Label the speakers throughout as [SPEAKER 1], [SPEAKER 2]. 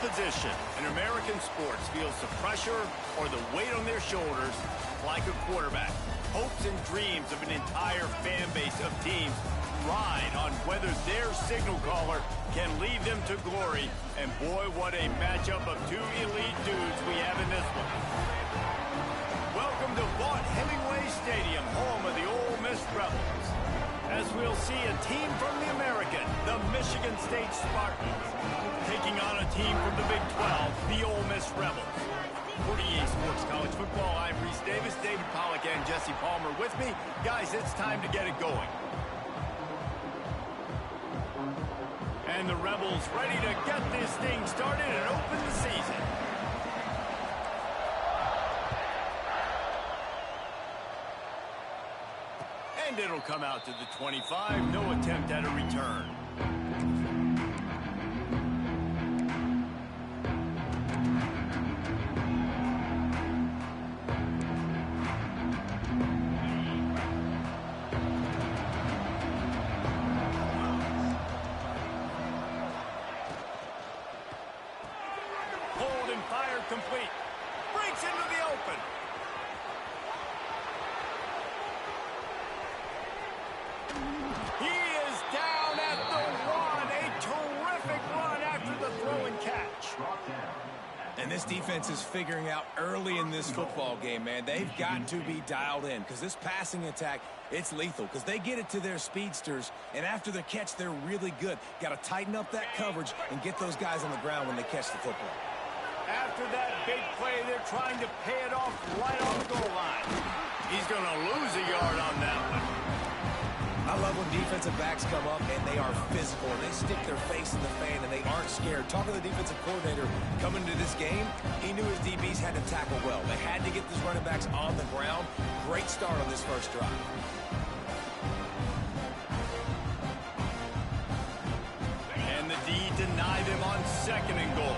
[SPEAKER 1] position in American sports feels the pressure or the weight on their shoulders like a quarterback. Hopes and dreams of an entire fan base of teams ride on whether their signal caller can lead them to glory. And boy, what a matchup of two elite dudes we have in this one. Welcome to Vaught Hemingway Stadium, home of the Ole Miss Rebels. As we'll see a team from the American, the Michigan State Spartans, taking on a team from the Big 12, the Ole Miss Rebels. For EA Sports College Football, I'm Reese Davis, David Pollack, and Jesse Palmer with me. Guys, it's time to get it going. And the Rebels ready to get this thing started and open the season. And it'll come out to the 25. No attempt at a return. Hold and fire complete. Breaks into the open. He is down at the one. A terrific run after the throw and catch.
[SPEAKER 2] And this defense is figuring out early in this football game, man. They've got to be dialed in because this passing attack, it's lethal because they get it to their speedsters, and after the catch, they're really good. Got to tighten up that coverage and get those guys on the ground when they catch the football.
[SPEAKER 1] After that big play, they're trying to pay it off right on the goal line. He's going to lose a yard on that one.
[SPEAKER 2] I love when defensive backs come up and they are physical. They stick their face in the fan and they aren't scared. Talking to the defensive coordinator coming into this game, he knew his DBs had to tackle well. They had to get these running backs on the ground. Great start on this first drive.
[SPEAKER 1] And the D denied him on second and goal.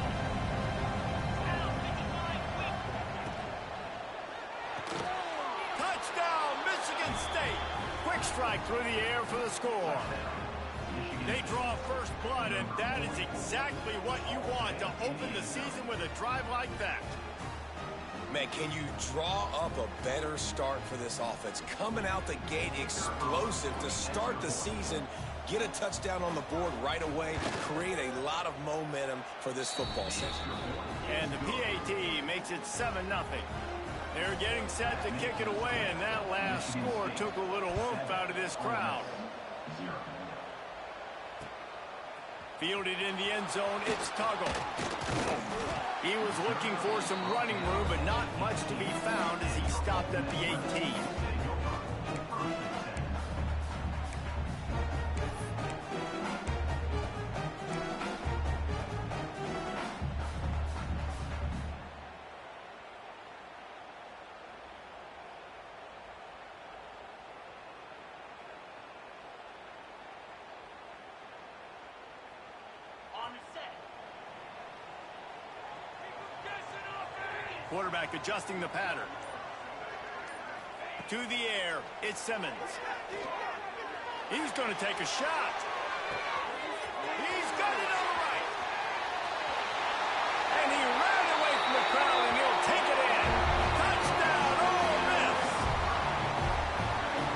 [SPEAKER 1] Touchdown, Michigan State. Quick strike through the air for the score. They draw first blood, and that is exactly what you want to open the season with a drive like that.
[SPEAKER 2] Man, can you draw up a better start for this offense? Coming out the gate explosive to start the season, get a touchdown on the board right away, create a lot of momentum for this football season.
[SPEAKER 1] And the PAT makes it 7-0. They're getting set to kick it away, and that last score took a little oomph out of this crowd. Fielded in the end zone, it's Tuggle. He was looking for some running room, but not much to be found as he stopped at the 18. Quarterback adjusting the pattern. To the air, it's Simmons. He's going to take a shot. He's got it on the right. And he ran away from the crowd, and he'll take it in. Touchdown, Ole Miss.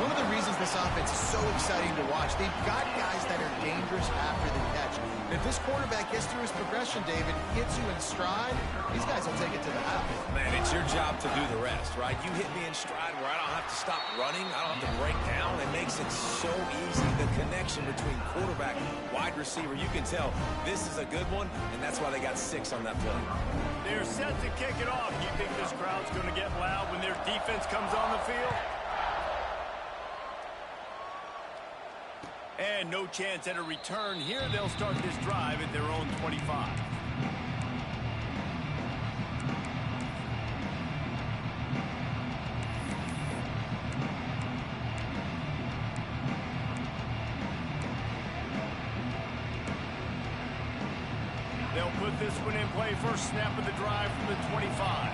[SPEAKER 3] One of the reasons this offense is so exciting to watch, they've got guys that are dangerous after the catch. If this quarterback gets through his progression, David, gets you in stride, these guys will take it to the house.
[SPEAKER 2] Man, it's your job to do the rest, right? You hit me in stride where I don't have to stop running. I don't have to break down. It makes it so easy. The connection between quarterback, wide receiver, you can tell this is a good one, and that's why they got 6 on that play.
[SPEAKER 1] They're set to kick it off. You think this crowd's going to get loud when their defense comes on the field? And no chance at a return here. They'll start this drive at their own 25. They'll put this one in play. First snap of the drive from the 25.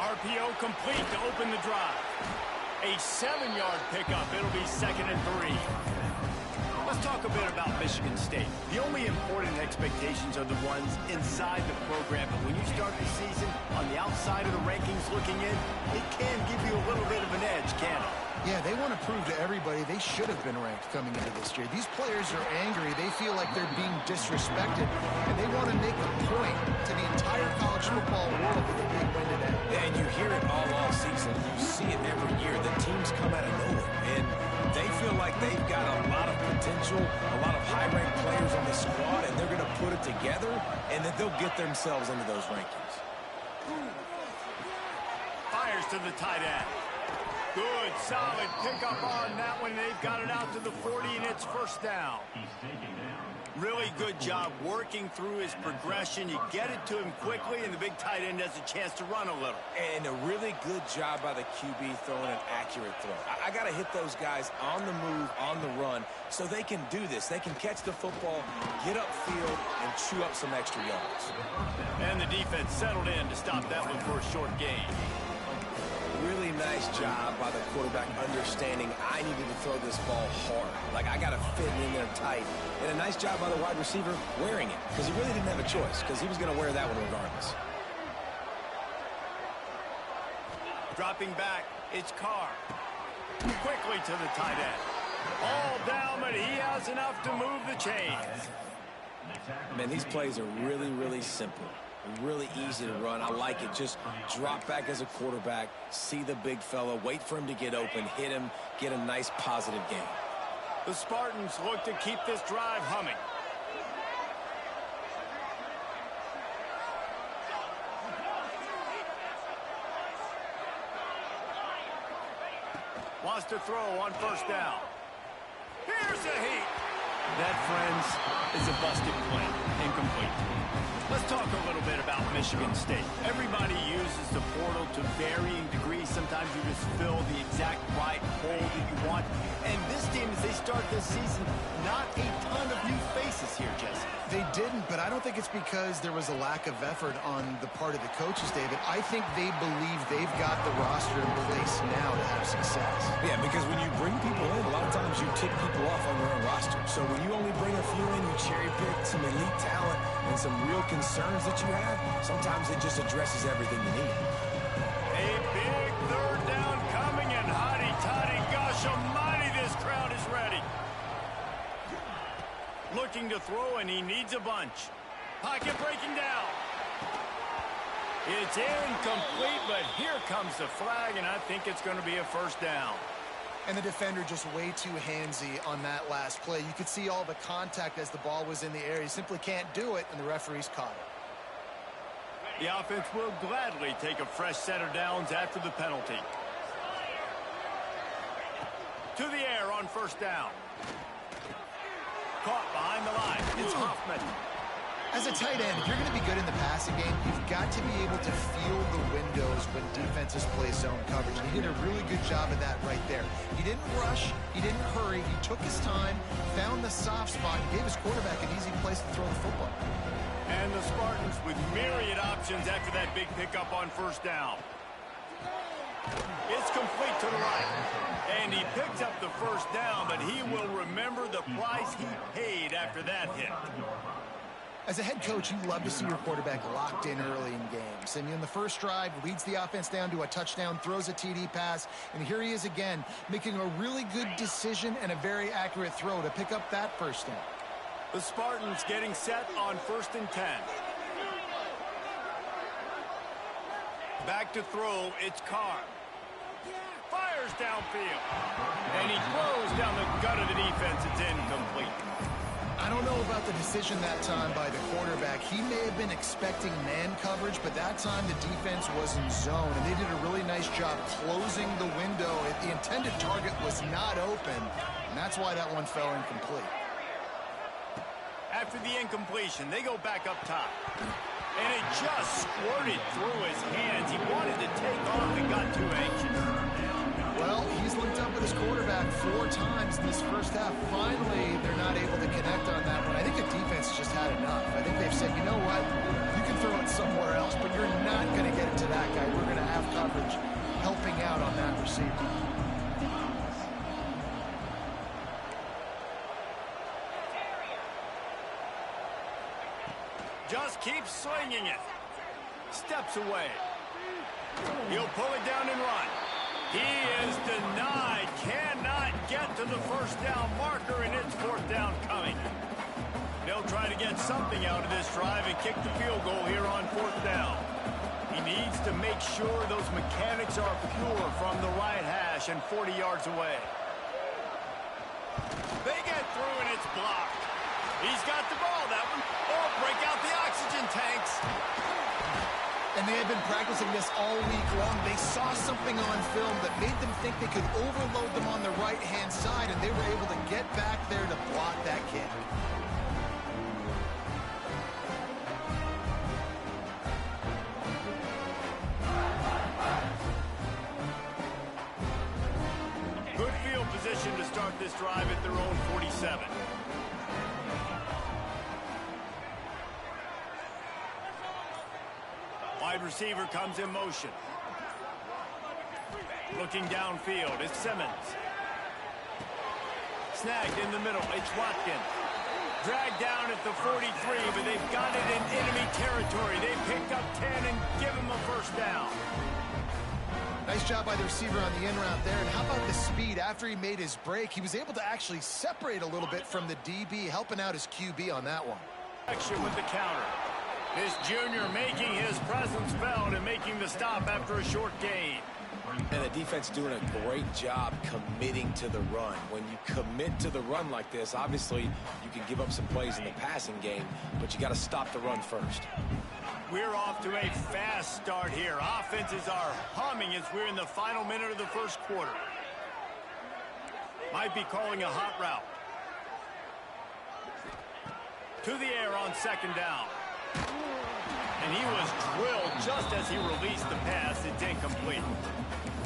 [SPEAKER 1] RPO complete to open the drive. A 7-yard pickup. It'll be 2nd and 3. Let's talk a bit about Michigan State. The only important expectations are the ones inside the program. But when you start the season on the outside of the rankings looking in, it can give you a little bit of an edge, can't it?
[SPEAKER 3] Yeah, they want to prove to everybody they should have been ranked coming into this year. These players are angry. They feel like they're being disrespected, and they want to make a point to the entire college football world with a big win today.
[SPEAKER 2] And you hear it all season. You see it every year. The teams come out of nowhere, and they feel like they've got a lot of potential, a lot of high-ranked players on the squad, and they're going to put it together, and that they'll get themselves into those rankings.
[SPEAKER 1] Fires to the tight end. Good, solid pickup on that one. They've got it out to the 40, and it's 1st down. Really good job working through his progression. You get it to him quickly, and the big tight end has a chance to run a little.
[SPEAKER 2] And a really good job by the QB throwing an accurate throw. I got to hit those guys on the move, on the run, so they can do this. They can catch the football, get upfield, and chew up some extra yards.
[SPEAKER 1] And the defense settled in to stop that one for a short gain.
[SPEAKER 2] Really nice job by the quarterback understanding I needed to throw this ball hard. Like, I got to fit it in there tight. And a nice job by the wide receiver wearing it, because he really didn't have a choice, because he was going to wear that one regardless.
[SPEAKER 1] Dropping back, it's Carr. Quickly to the tight end. All down, but he has enough to move the chains.
[SPEAKER 2] Man, these plays are really, really simple. Really easy to run. I like it. Just drop back as a quarterback, see the big fella, wait for him to get open, hit him, get a nice positive gain.
[SPEAKER 1] The Spartans look to keep this drive humming. Wants to throw on 1st down. Here's a heat. That, friends, is a busted play. Incomplete. Let's talk a little bit about Michigan State. Everybody uses the portal to varying degrees. Sometimes you just fill the exact right hole that you want. And this team, as they start this season, not a ton of new faces here, Jesse.
[SPEAKER 3] They didn't, but I don't think it's because there was a lack of effort on the part of the coaches, David. I think they believe they've got the roster in place now to have success.
[SPEAKER 2] Yeah, because when you bring people in, a lot of times you tick people off on your own roster. So when you only bring a few in, you cherry pick some elite talent and some real concerns that you have, sometimes it just addresses everything you need.
[SPEAKER 1] A big 3rd down coming, and hotty-toddy, gosh almighty, this crowd is ready. Looking to throw, and he needs a bunch. Pocket breaking down. It's incomplete, but here comes the flag, and I think it's going to be a 1st down.
[SPEAKER 3] And the defender just way too handsy on that last play. You could see all the contact as the ball was in the air. He simply can't do it, and the referees caught it.
[SPEAKER 1] The offense will gladly take a fresh set of downs after the penalty. To the air on 1st down. Caught behind the line. It's Hoffman.
[SPEAKER 3] As a tight end, if you're going to be good in the passing game, you've got to be able to feel the windows when defenses play zone coverage. And he did a really good job of that right there. He didn't rush. He didn't hurry. He took his time, found the soft spot, and gave his quarterback an easy place to throw the football.
[SPEAKER 1] And the Spartans with myriad options after that big pickup on 1st down. It's complete to the right. And he picked up the 1st down, but he will remember the price he paid after that hit.
[SPEAKER 3] As a head coach, you love to see your quarterback locked in early in games. And in the first drive, leads the offense down to a touchdown, throws a TD pass, and here he is again, making a really good decision and a very accurate throw to pick up that 1st down.
[SPEAKER 1] The Spartans getting set on 1st and 10. Back to throw, it's Carr. Fires downfield. And he throws down the gut of the defense. It's incomplete.
[SPEAKER 3] I don't know about the decision that time by the quarterback. He may have been expecting man coverage, but that time the defense was in zone, and they did a really nice job closing the window. The intended target was not open, and that's why that one fell incomplete.
[SPEAKER 1] After the incompletion, they go back up top. And it just squirted through his hands. He wanted to take off and got too anxious.
[SPEAKER 3] Well, he's linked up with his quarterback 4 times in this first half. Finally, they're not able to connect on that one. I think the defense just had enough. I think they've said, you know what, you can throw it somewhere else, but you're not going to get it to that guy. We're going to have coverage helping out on that receiver.
[SPEAKER 1] Just keeps swinging it. Steps away. He'll pull it down and run. He is denied. Cannot get to the first down marker, and it's fourth down coming. They'll try to get something out of this drive and kick the field goal here on fourth down. He needs to make sure those mechanics are pure from the right hash and 40 yards away. They get through, and it's blocked. He's got the ball, that one. Oh, break out the oxygen tanks.
[SPEAKER 3] And they had been practicing this all week long. They saw something on film that made them think they could overload them on the right-hand side, and they were able to get back there to block that kick.
[SPEAKER 1] Good field position to start this drive at their own 47. Wide receiver comes in motion. Looking downfield, it's Simmons. Snagged in the middle, it's Watkins. Dragged down at the 43, but they've got it in enemy territory. They picked up 10 and give him a first down.
[SPEAKER 3] Nice job by the receiver on the in route there. And how about the speed after he made his break? He was able to actually separate a little bit from the DB, helping out his QB on that one.
[SPEAKER 1] Action with the counter. This junior making his presence felt and making the stop after a short gain.
[SPEAKER 2] And the defense doing a great job committing to the run. When you commit to the run like this, obviously you can give up some plays in the passing game, but you got to stop the run first.
[SPEAKER 1] We're off to a fast start here. Offenses are humming as we're in the final minute of the first quarter. Might be calling a hot route. To the air on second down. And he was drilled just as he released the pass. It's incomplete.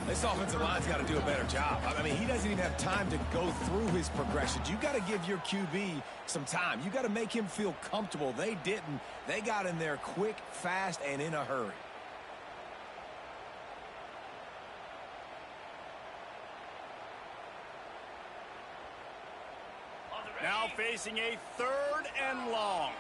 [SPEAKER 2] This offensive line's got to do a better job. I mean, he doesn't even have time to go through his progressions. You got to give your QB some time. You got to make him feel comfortable. They didn't. They got in there quick, fast, and in a hurry.
[SPEAKER 1] Now facing a third and long.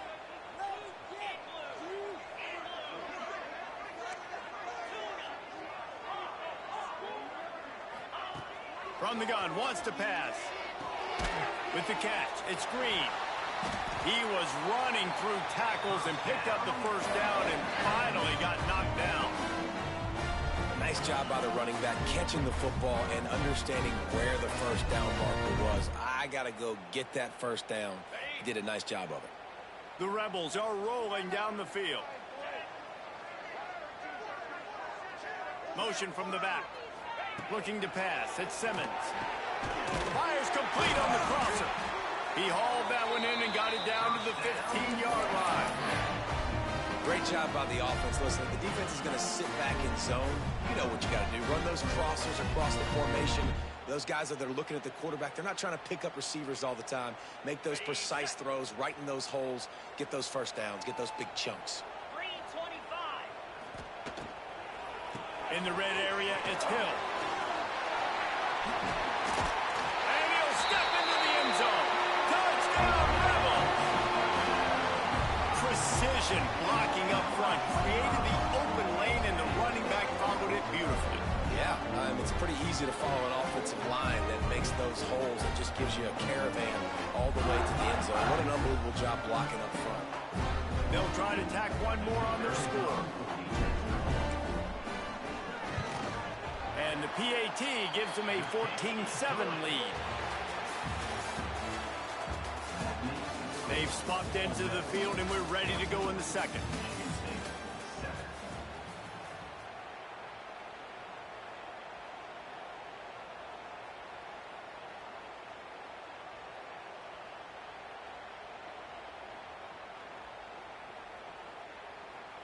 [SPEAKER 1] From the gun, wants to pass. With the catch, it's Green. He was running through tackles and picked up the first down and finally got knocked down.
[SPEAKER 2] Nice job by the running back, catching the football and understanding where the first down marker was. I got to go get that first down. He did a nice job of it.
[SPEAKER 1] The Rebels are rolling down the field. Motion from the back. Looking to pass. It's Simmons. Fires complete on the crosser. He hauled that one in and got it down to the 15-yard line.
[SPEAKER 2] Great job by the offense. Listen, if the defense is going to sit back in zone, you know what you got to do. Run those crossers across the formation. Those guys that are looking at the quarterback, they're not trying to pick up receivers all the time. Make those precise throws, right in those holes, get those first downs, get those big chunks.
[SPEAKER 1] In the red area, it's Hill. And he'll step into the end zone. Touchdown, Rebels! Precision blocking up front. Created the open lane, and the running back followed it beautifully.
[SPEAKER 2] Yeah, it's pretty easy to follow an offensive line that makes those holes and just gives you a caravan all the way to the end zone. What an unbelievable job blocking up front.
[SPEAKER 1] They'll try to tack one more on their score. And the PAT gives them a 14-7 lead. They've swapped into the field, and we're ready to go in the second.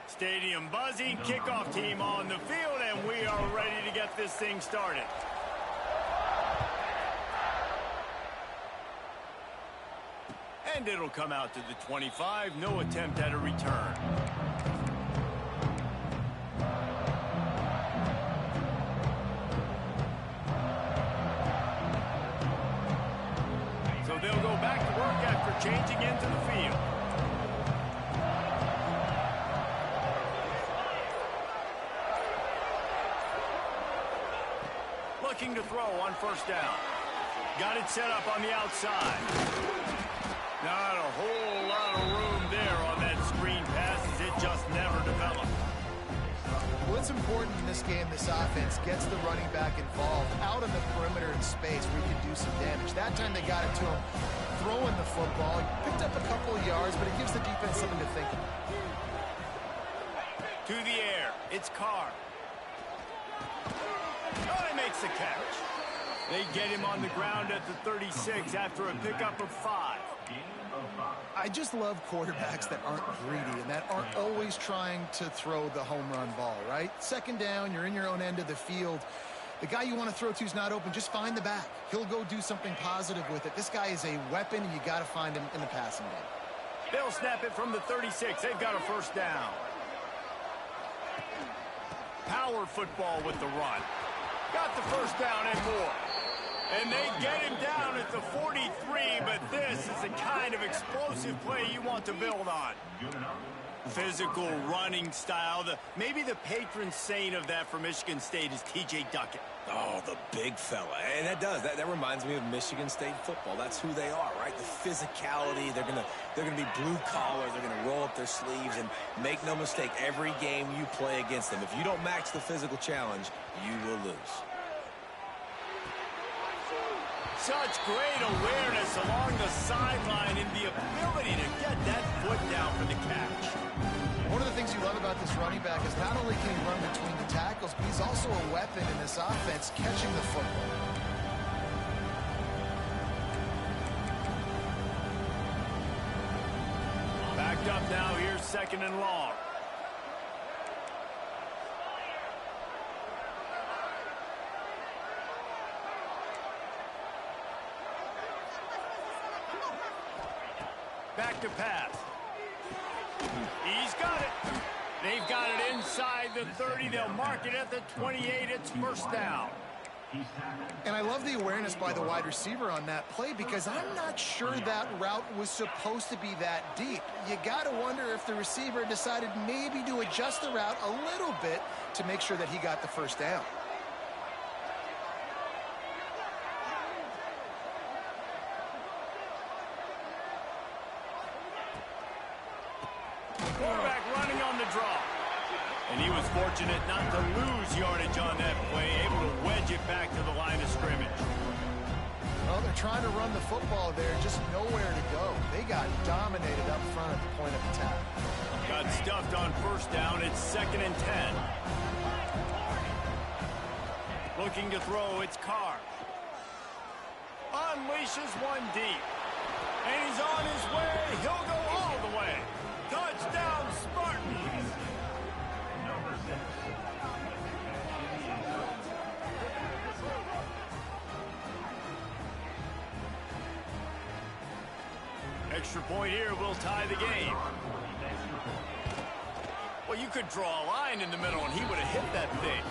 [SPEAKER 1] Stadium buzzing, kickoff team on the field, and we are ready to get this thing started. And it'll come out to the 25, no attempt at a return. So they'll go back to work after changing into the field. looking to throw on first down. Got it set up on the outside. Not a whole lot of room there on that screen pass as it just never developed.
[SPEAKER 3] What's important in this game, this offense gets the running back involved out on the perimeter in space where he can do some damage. That time they got it to him throwing the football. He picked up a couple of yards, but it gives the defense something to think about.
[SPEAKER 1] To the air, it's Carr. Oh, he makes the catch. They get him on the ground at the 36 after a pickup of 5.
[SPEAKER 3] I just love quarterbacks that aren't greedy and that aren't always trying to throw the home run ball, right? Second down, you're in your own end of the field. The guy you want to throw to is not open. Just find the back. He'll go do something positive with it. This guy is a weapon, and you got to find him in the passing game.
[SPEAKER 1] They'll snap it from the 36. They've got a first down. Power football with the run. Got the first down and more. And they get him down at the 43, but this is the kind of explosive play you want to build on. Physical running style. Maybe the patron saint of that for Michigan State is T.J. Duckett.
[SPEAKER 2] Oh, the big fella. And that reminds me of Michigan State football. That's who they are, right? The physicality. They're gonna be blue collar. They're gonna roll up their sleeves, and make no mistake, every game you play against them, if you don't match the physical challenge, you will lose.
[SPEAKER 1] Such great awareness along the sideline and the ability to get that foot down for the catch.
[SPEAKER 3] One of the things you love about this running back is not only can he run between the tackles, but he's also a weapon in this offense catching the football.
[SPEAKER 1] Backed up now, here's second and long. Back to pass. He's got it. They've got it inside the 30. They'll mark it at the 28. It's first down.
[SPEAKER 3] And I love the awareness by the wide receiver on that play because I'm not sure that route was supposed to be that deep. You got to wonder if the receiver decided maybe to adjust the route a little bit to make sure that he got the first down.
[SPEAKER 1] Quarterback running on the draw. And he was fortunate not to lose yardage on that play, able to wedge it back to the line of scrimmage.
[SPEAKER 3] Well, they're trying to run the football there, just nowhere to go. They got dominated up front at the point of attack.
[SPEAKER 1] Got stuffed on first down. It's 2nd and 10. Looking to throw, it's Carr. Unleashes one deep. And he's on his way. He'll go all the way. Touchdown, Spartans! Extra point here will tie the game. Well, you could draw a line in the middle, and he would have hit that thing.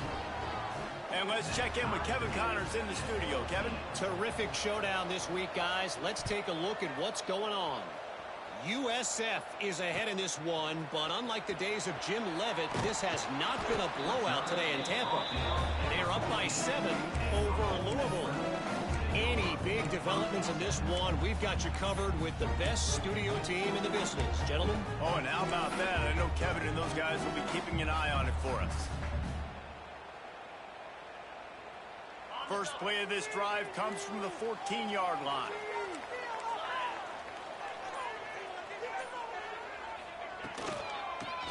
[SPEAKER 1] And let's check in with Kevin Connors in the studio. Kevin?
[SPEAKER 4] Terrific showdown this week, guys. Let's take a look at what's going on. USF is ahead in this one, but unlike the days of Jim Leavitt, this has not been a blowout today in Tampa. They're up by 7 over Louisville. Any big developments in this one, we've got you covered with the best studio team in the business. Gentlemen?
[SPEAKER 1] Oh, and how about that? I know Kevin and those guys will be keeping an eye on it for us. First play of this drive comes from the 14-yard line.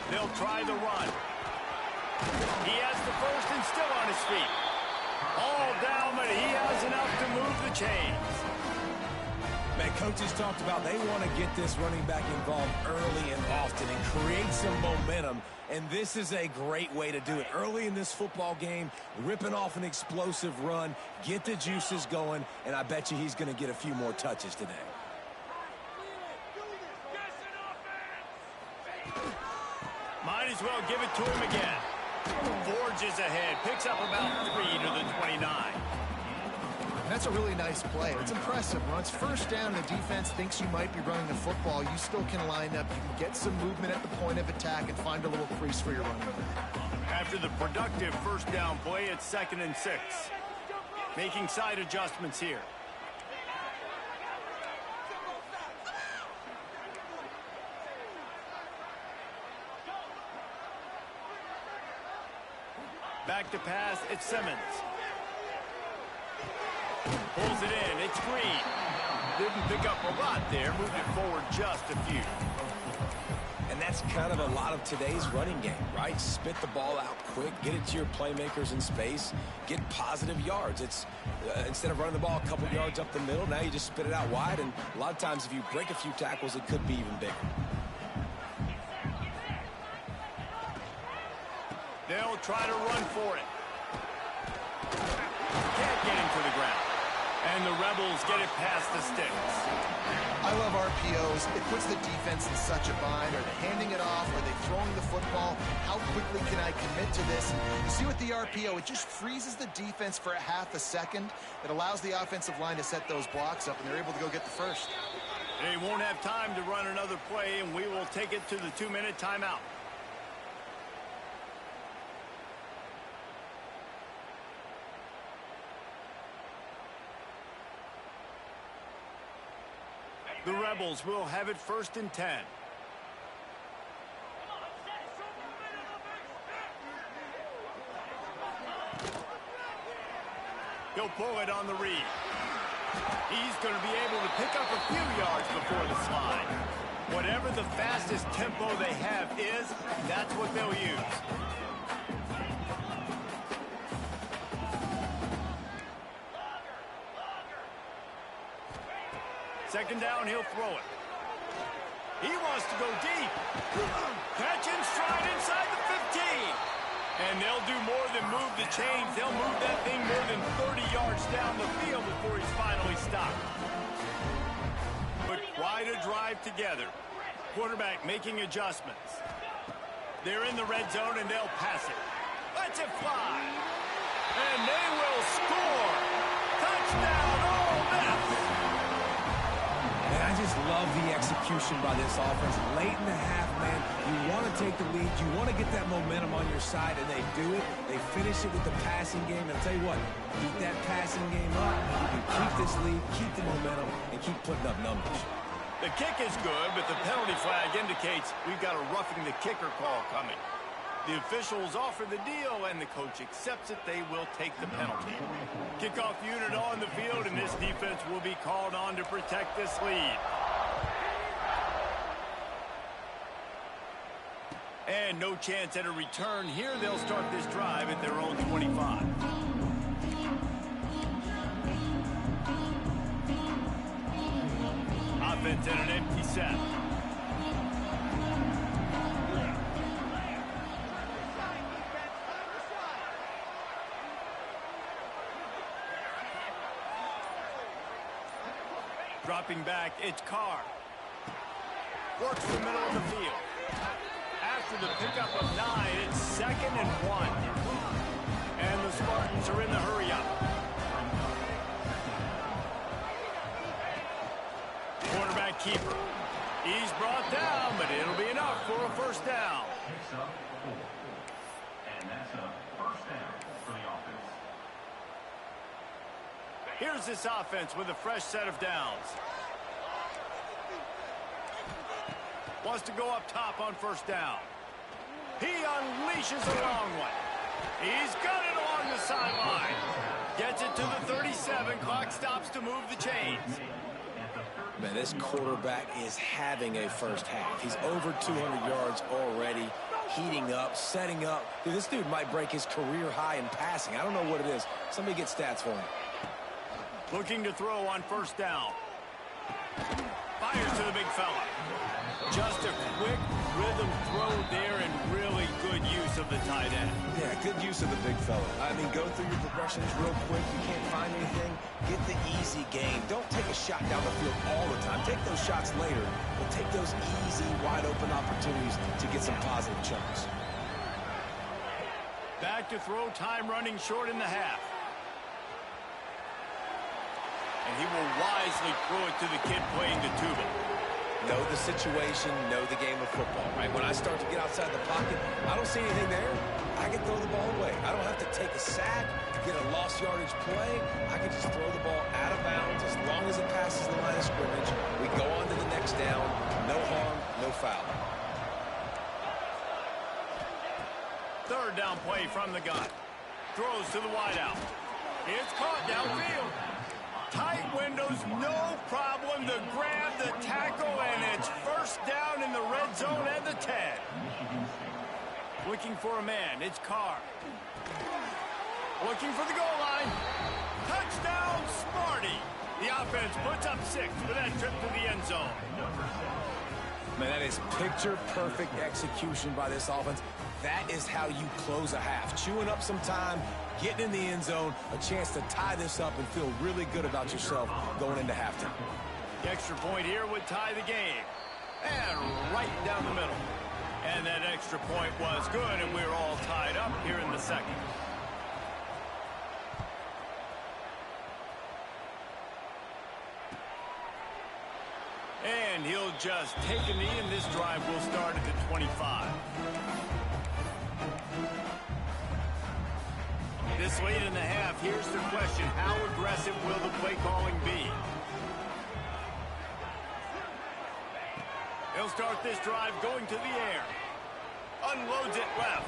[SPEAKER 1] They'll try the run. He has the first and still on his feet. All down, but he has enough to move the chains.
[SPEAKER 2] Man, coaches talked about they want to get this running back involved early and often and create some momentum, and this is a great way to do it. Early in this football game, ripping off an explosive run, get the juices going, and I bet you he's going to get a few more touches today.
[SPEAKER 1] Might as well give it to him again. Forges ahead, picks up about 3 to the 29.
[SPEAKER 3] That's a really nice play. It's impressive. When it's first down and the defense thinks you might be running the football, you still can line up. You can get some movement at the point of attack and find a little crease for your running back.
[SPEAKER 1] After the productive first down play, it's 2nd and 6. making side adjustments here. Back to pass, it's Simmons. Pulls it in, it's Green. Didn't pick up a lot there, moved it forward just a few.
[SPEAKER 2] And that's kind of a lot of today's running game, right? Spit the ball out quick, get it to your playmakers in space, get positive yards. It's instead of running the ball a couple yards up the middle, now you just spit it out wide, and a lot of times if you break a few tackles, it could be even bigger.
[SPEAKER 1] They'll try to run for it. Can't get him to the ground. And the Rebels get it past the sticks.
[SPEAKER 3] I love RPOs. It puts the defense in such a bind. Are they handing it off? Are they throwing the football? How quickly can I commit to this? You see with the RPO, it just freezes the defense for a half a second. It allows the offensive line to set those blocks up, and they're able to go get the first.
[SPEAKER 1] They won't have time to run another play, and we will take it to the 2-minute timeout. The Rebels will have it 1st and 10. He'll pull it on the read. He's going to be able to pick up a few yards before the slide. Whatever the fastest tempo they have is, that's what they'll use. Second down, he'll throw it. He wants to go deep. Catch and stride inside the 15. And they'll do more than move the chains. They'll move that thing more than 30 yards down the field before he's finally stopped. Put quite a drive together. Quarterback making adjustments. They're in the red zone, and they'll pass it. Let's it fly. And they will score. Touchdown, Ole Miss.
[SPEAKER 2] And I just love the execution by this offense. Late in the half, man, you want to take the lead. You want to get that momentum on your side, and they do it. They finish it with the passing game. And I'll tell you what, keep that passing game up. You can keep this lead, keep the momentum, and keep putting up numbers.
[SPEAKER 1] The kick is good, but the penalty flag indicates we've got a roughing the kicker call coming. The officials offer the deal, and the coach accepts it. They will take the penalty. Kickoff unit on the field, and this defense will be called on to protect this lead. And no chance at a return here. They'll start this drive at their own 25. Offense in an empty set. Dropping back, it's Carr. Works the middle of the field. After the pickup of 9, it's 2nd and 1. And the Spartans are in the hurry-up. Quarterback keeper. He's brought down, but it'll be enough for a first down.
[SPEAKER 5] And that's a first down for the offense.
[SPEAKER 1] Here's this offense with a fresh set of downs. Wants to go up top on first down. He unleashes a long one. He's got it along the sideline. Gets it to the 37. Clock stops to move the chains.
[SPEAKER 2] Man, this quarterback is having a first half. He's over 200 yards already, heating up, setting up. Dude, this dude might break his career high in passing. I don't know what it is. Somebody get stats for him.
[SPEAKER 1] Looking to throw on first down. Fires to the big fella. Just a quick rhythm throw there and really good use of the tight end.
[SPEAKER 2] Yeah, good use of the big fella. I mean, go through your progressions real quick. You can't find anything. Get the easy game. Don't take a shot down the field all the time. Take those shots later, but take those easy, wide-open opportunities to get some positive chunks.
[SPEAKER 1] Back to throw, time running short in the half. And he will wisely throw it to the kid playing the tuba.
[SPEAKER 2] know the situation, know the game of football, right? When I start to get outside the pocket, I don't see anything there. I can throw the ball away. I don't have to take a sack, get a lost yardage play. I can just throw the ball out of bounds as long as it passes the line of scrimmage. We go on to the next down. No harm, no foul.
[SPEAKER 1] Third down play from the gun. Throws to the wideout. It's caught downfield. Tight windows, no problem to grab the tackle, and it's first down in the red zone at the 10. Looking for a man, it's Carr. Looking for the goal line. Touchdown, Smarty. The offense puts up 6 for that trip to the end zone.
[SPEAKER 2] Man, that is picture-perfect execution by this offense. That is how you close a half. Chewing up some time, getting in the end zone, a chance to tie this up and feel really good about yourself going into halftime.
[SPEAKER 1] The extra point here would tie the game. And right down the middle. And that extra point was good, and we're all tied up here in the second. And he'll just take a knee, and this drive will start at the 25. This late in the half, here's the question. How aggressive will the play calling be? He'll start this drive going to the air. Unloads it left.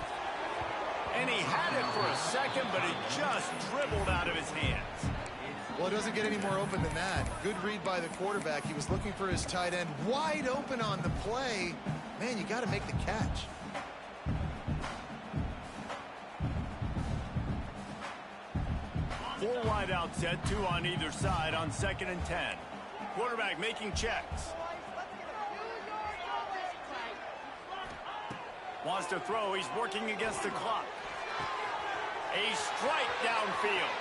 [SPEAKER 1] And he had it for a second, but it just dribbled out of his hands.
[SPEAKER 3] Well, it doesn't get any more open than that. Good read by the quarterback. He was looking for his tight end wide open on the play. Man, you got to make the catch.
[SPEAKER 1] Four wide out set, 2 on either side on 2nd and 10. Quarterback making checks. Wants to throw. He's working against the clock. A strike downfield.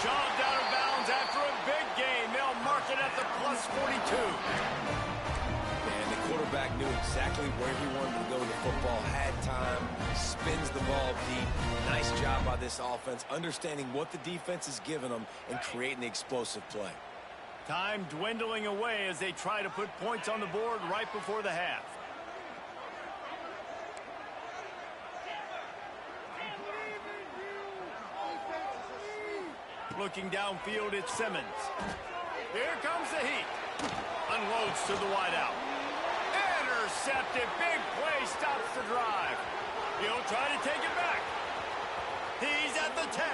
[SPEAKER 1] Shoved out of bounds after a big gain. They'll mark it at the plus 42.
[SPEAKER 2] And the quarterback knew exactly where he wanted to go with the football. Had time. Spins the ball deep. Nice job by this offense, understanding what the defense is giving them and creating the explosive play.
[SPEAKER 1] Time dwindling away as they try to put points on the board right before the half. Looking downfield, it's Simmons. Here comes the heat. Unloads to the wideout. Intercepted. Big play stops the drive. He'll try to take it back. He's at the 10.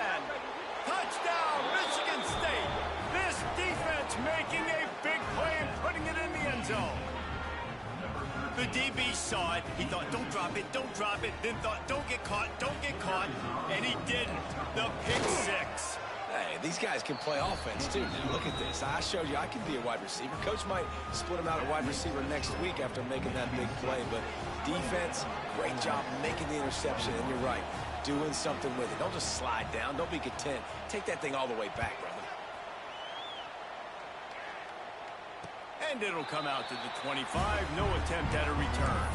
[SPEAKER 1] Touchdown, Michigan State. This defense making a big play and putting it in the end zone. The DB saw it. He thought, don't drop it, don't drop it. Then thought, don't get caught, don't get caught. And he didn't. The pick 6.
[SPEAKER 2] Hey, these guys can play offense, too. Now, look at this. I showed you I can be a wide receiver. Coach might split him out at wide receiver next week after making that big play. But defense, great job making the interception. And you're right, doing something with it. Don't just slide down. Don't be content. Take that thing all the way back, brother.
[SPEAKER 1] And it'll come out to the 25. No attempt at a return.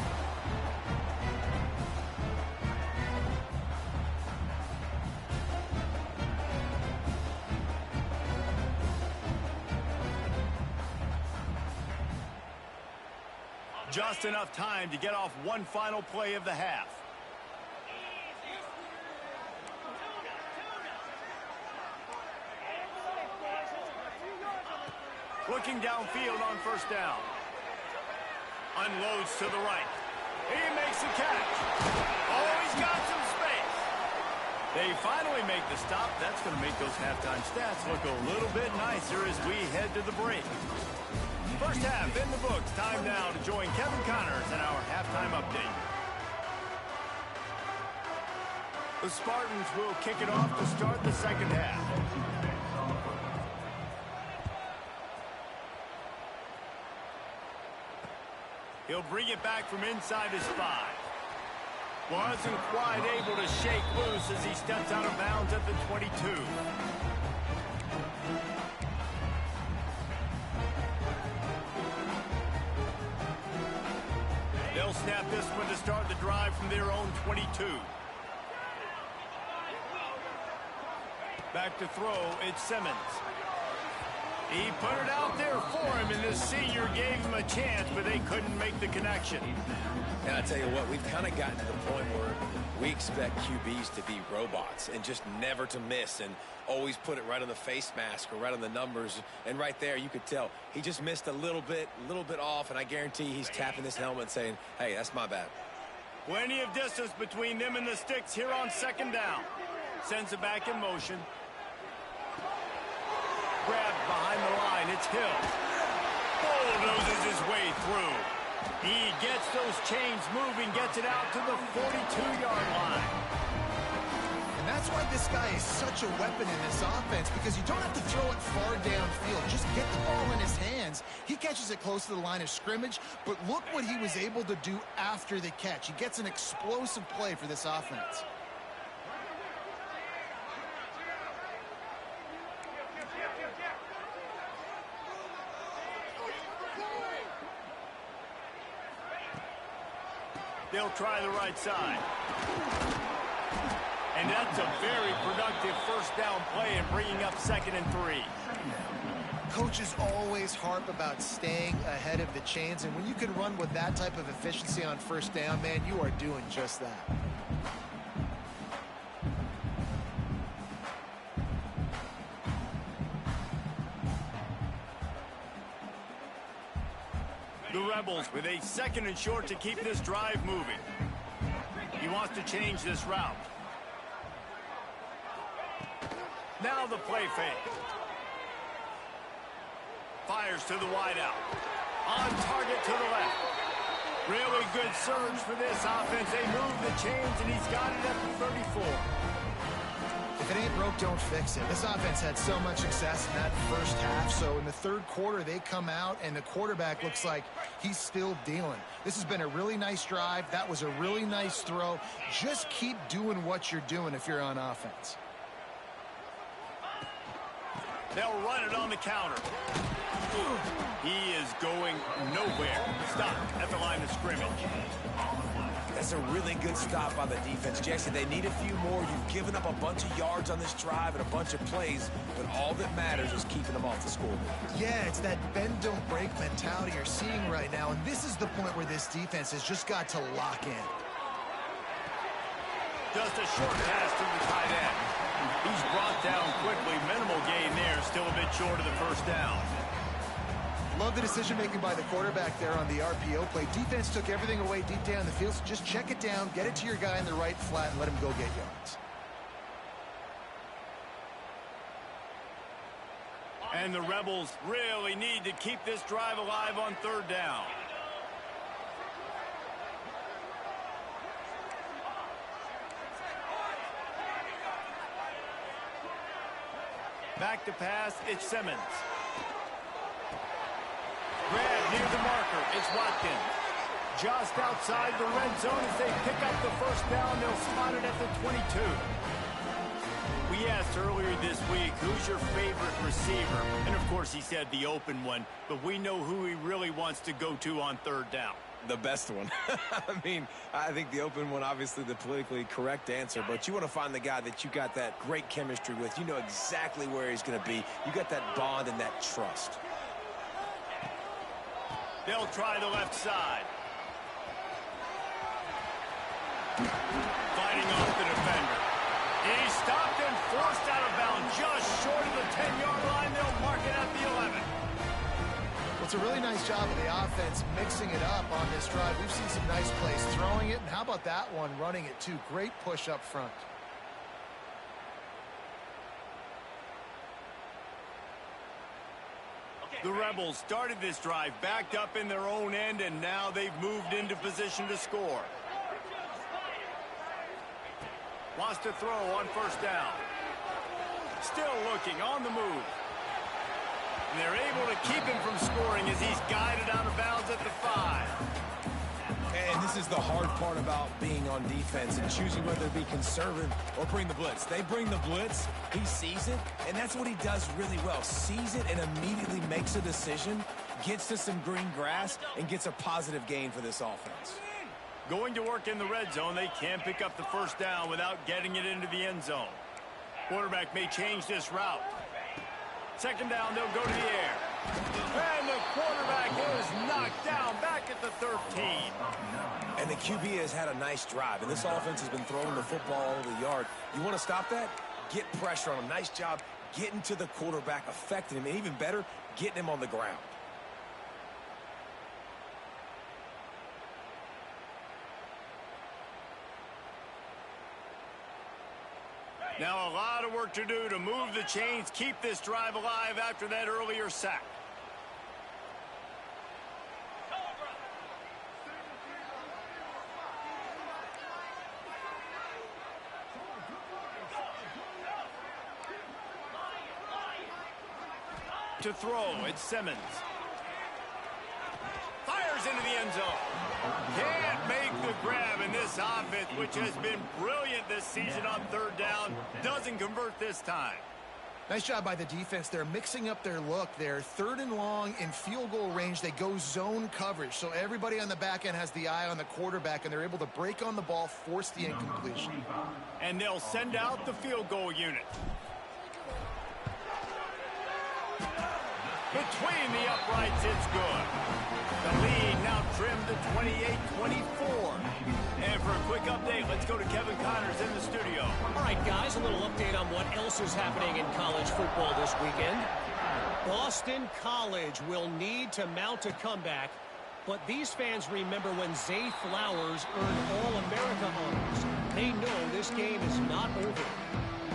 [SPEAKER 1] Just enough time to get off one final play of the half. Looking downfield on first down. Unloads to the right. He makes the catch. Oh, he's got some space. They finally make the stop. That's going to make those halftime stats look a little bit nicer as we head to the break. First half in the books. Time now to join Kevin Connors in our halftime update. The Spartans will kick it off to start the second half. He'll bring it back from inside his 5. Wasn't quite able to shake loose as he steps out of bounds at the 22. They'll snap this one to start the drive from their own 22. Back to throw, it's Simmons. He put it out there for him in this senior gave him a chance, but they couldn't make the connection.
[SPEAKER 2] And I tell you what, we've kind of gotten to the point where we expect QBs to be robots and just never to miss and always put it right on the face mask or right on the numbers. And right there, you could tell he just missed a little bit off, and I guarantee he's tapping this helmet saying, hey, that's my bad.
[SPEAKER 1] Plenty of distance between them and the sticks here on second down. Sends it back in motion. Grabbed behind the line. It's Hill. Bulldozes his way through. He gets those chains moving, gets it out to the 42-yard line.
[SPEAKER 3] And that's why this guy is such a weapon in this offense, because you don't have to throw it far downfield. Just get the ball in his hands. He catches it close to the line of scrimmage, but look what he was able to do after the catch. He gets an explosive play for this offense.
[SPEAKER 1] They'll try the right side. And that's a very productive first down play and bringing up 2nd and 3.
[SPEAKER 3] Coaches always harp about staying ahead of the chains, and when you can run with that type of efficiency on first down, man, you are doing just that.
[SPEAKER 1] The Rebels with a 2nd and short to keep this drive moving. He wants to change this route. Now the play fake. Fires to the wideout. On target to the left. Really good surge for this offense. They move the chains, and he's got it at the 34.
[SPEAKER 3] If it ain't broke, don't fix it. This offense had so much success in that first half, so in the third quarter, they come out, and the quarterback looks like he's still dealing. This has been a really nice drive. That was a really nice throw. Just keep doing what you're doing if you're on offense.
[SPEAKER 1] They'll run it on the counter. He is going nowhere. Stop at the line of scrimmage.
[SPEAKER 2] That's a really good stop by the defense, Jackson. They need a few more. You've given up a bunch of yards on this drive and a bunch of plays, but all that matters is keeping them off the scoreboard.
[SPEAKER 3] Yeah, it's that bend, don't break mentality you're seeing right now, and this is the point where this defense has just got to lock in.
[SPEAKER 1] Just a short pass to the tight end. He's brought down quickly. Minimal gain there. Still a bit short of the first down.
[SPEAKER 3] Love the decision-making by the quarterback there on the RPO play. Defense took everything away deep down the field, so just check it down, get it to your guy in the right flat, and let him go get yards.
[SPEAKER 1] And the Rebels really need to keep this drive alive on third down. Back to pass, it's Simmons. Grab near the marker, it's Watkins. Just outside the red zone as they pick up the first down. They'll spot it at the 22. We asked earlier this week, who's your favorite receiver? And, of course, he said the open one, but we know who he really wants to go to on third down.
[SPEAKER 2] The best one. I mean, I think the open one, obviously the politically correct answer, but you want to find the guy that you got that great chemistry with. You know exactly where he's going to be. You got that bond and that trust.
[SPEAKER 1] They'll try the left side. Fighting off the defender. He's stopped and forced out of bounds just short of the 10-yard line. They'll mark it at the 11.
[SPEAKER 3] Well, it's a really nice job of the offense mixing it up on this drive. We've seen some nice plays throwing it, and how about that one running it too? Great push up front.
[SPEAKER 1] The Rebels started this drive backed up in their own end, and now they've moved into position to score. Wants to throw on first down. Still looking on the move. And they're able to keep him from scoring as he's guided out of bounds at the 5.
[SPEAKER 2] And this is the hard part about being on defense and choosing whether to be conservative or bring the blitz. They bring the blitz, he sees it, and that's what he does really well. Sees it and immediately makes a decision, gets to some green grass, and gets a positive gain for this offense.
[SPEAKER 1] Going to work in the red zone, they can't pick up the first down without getting it into the end zone. Quarterback may change this route. Second down, they'll go to the air. And the quarterback check down back at the 13.
[SPEAKER 2] And the QB has had a nice drive, and this offense has been throwing the football all over the yard. You want to stop that? Get pressure on him. Nice job getting to the quarterback, affecting him, and even better, getting him on the ground.
[SPEAKER 1] Now a lot of work to do to move the chains, keep this drive alive after that earlier sack. To throw, it's Simmons. Fires into the end zone. Can't make the grab in this offense, which has been brilliant this season on third down. Doesn't convert this time.
[SPEAKER 3] Nice job by the defense. They're mixing up their look. They're 3rd and long in field goal range. They go zone coverage. So everybody on the back end has the eye on the quarterback, and they're able to break on the ball, force the incompletion.
[SPEAKER 1] And they'll send out the field goal unit. Between the uprights, it's good. The lead now trimmed to 28-24. And for a quick update, let's go to Kevin Connors in the studio.
[SPEAKER 4] All right, guys, a little update on what else is happening in college football this weekend. Boston College will need to mount a comeback, but these fans remember when Zay Flowers earned All-America honors. They know this game is not over.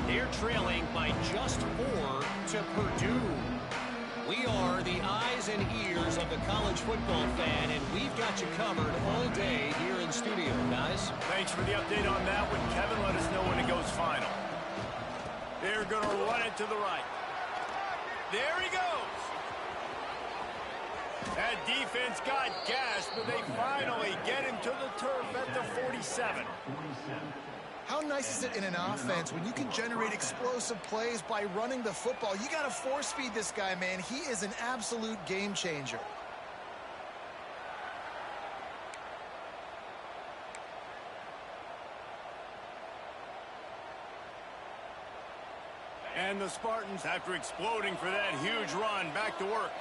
[SPEAKER 4] They're trailing by just 4 to Purdue. We are the eyes and ears of the college football fan, and we've got you covered all day here in studio, guys.
[SPEAKER 1] Thanks for the update on that one, Kevin. Let us know when it goes final. They're going to run it to the right. There he goes. That defense got gashed, but they finally get him to the turf at the 47.
[SPEAKER 3] How nice is it in an offense when you can generate explosive plays by running the football? You got to force feed this guy, man. He is an absolute game changer.
[SPEAKER 1] And the Spartans, after exploding for that huge run, back to work.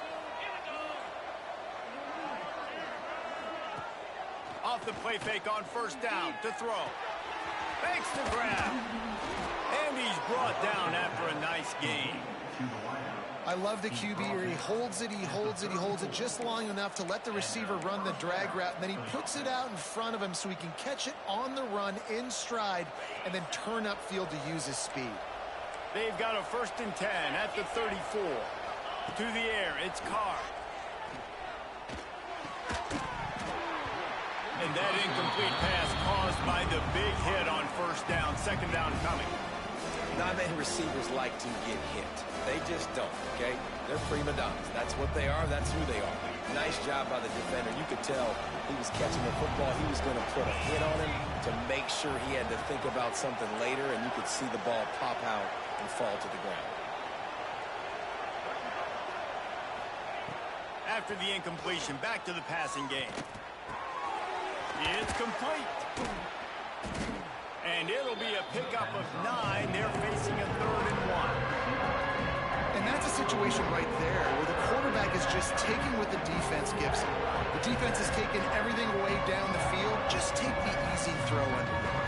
[SPEAKER 1] Off the play fake on first down to throw. Makes the grab. And he's brought down after a nice gain.
[SPEAKER 3] I love the QB here. He holds it, he holds it, he holds it just long enough to let the receiver run the drag route, and then he puts it out in front of him so he can catch it on the run in stride and then turn upfield to use his speed.
[SPEAKER 1] They've got a 1st and 10 at the 34. To the air, it's Carr. And that incomplete pass caused by the big hit on first down. 2nd down coming.
[SPEAKER 2] Not many receivers like to get hit. They just don't, okay? They're prima donnas. That's what they are. That's who they are. Nice job by the defender. You could tell he was catching the football. He was going to put a hit on him to make sure he had to think about something later, and you could see the ball pop out and fall to the ground.
[SPEAKER 1] After the incompletion, back to the passing game. It's complete. And it'll be a pickup of 9. They're facing a 3rd and 1.
[SPEAKER 3] And that's a situation right there where the quarterback is just taking what the defense gives him. The defense is taking everything away down the field. Just take the easy throw underneath.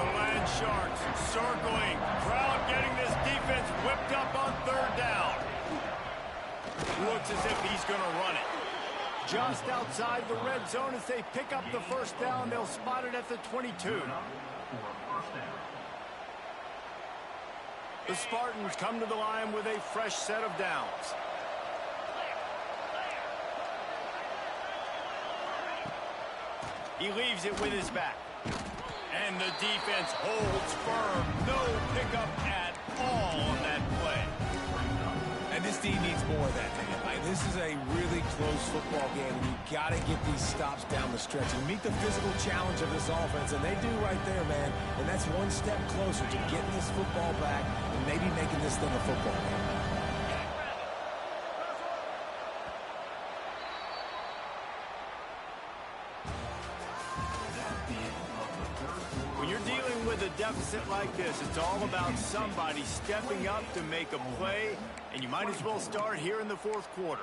[SPEAKER 1] The Land Sharks circling. Crowd getting this defense whipped up on 3rd down. Looks as if he's going to run it. Just outside the red zone as they pick up the 1st down. They'll spot it at the 22. The Spartans come to the line with a fresh set of downs. He leaves it with his back. And the defense holds firm. No pickup at all on that play.
[SPEAKER 2] And this team needs more of that, man. This is a really close football game, and you got to get these stops down the stretch and meet the physical challenge of this offense, and they do right there, man. And that's one step closer to getting this football back and maybe making this thing a football game.
[SPEAKER 1] When you're dealing with a deficit like this, it's all about somebody stepping up to make a play And you might as well start here in the fourth quarter.